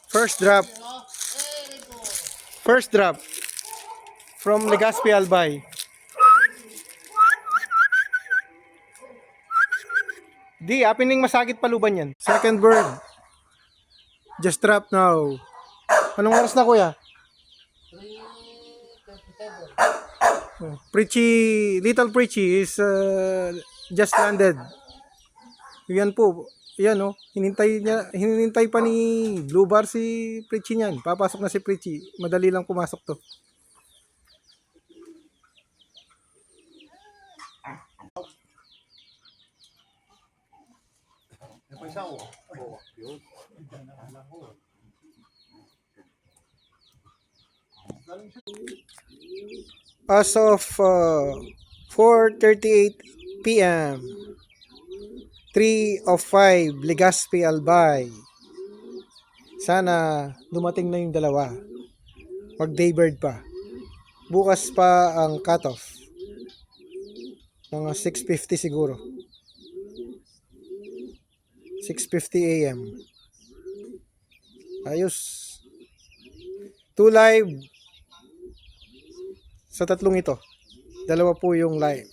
First drop. First drop from Legazpi Albay. Di, apining masagit paluban yan. Second bird. Just drop now. Anong oras na, kuya? 3:37. Preachy, little Preachy is just landed. Yan po. Yan oh. Hinintay pa ni Blue Bar si Preachy niyan. Papasok na si Preachy. Madali lang pumasok to. As of 4:38 p.m. 3 of 5 Legazpi Albay. Sana dumating na yung dalawa. Mag daybird pa. Bukas pa ang cutoff. Mga 6:50 siguro. 6:50 a.m. Ayos. 2 live sa tatlong ito. Dalawa po yung live.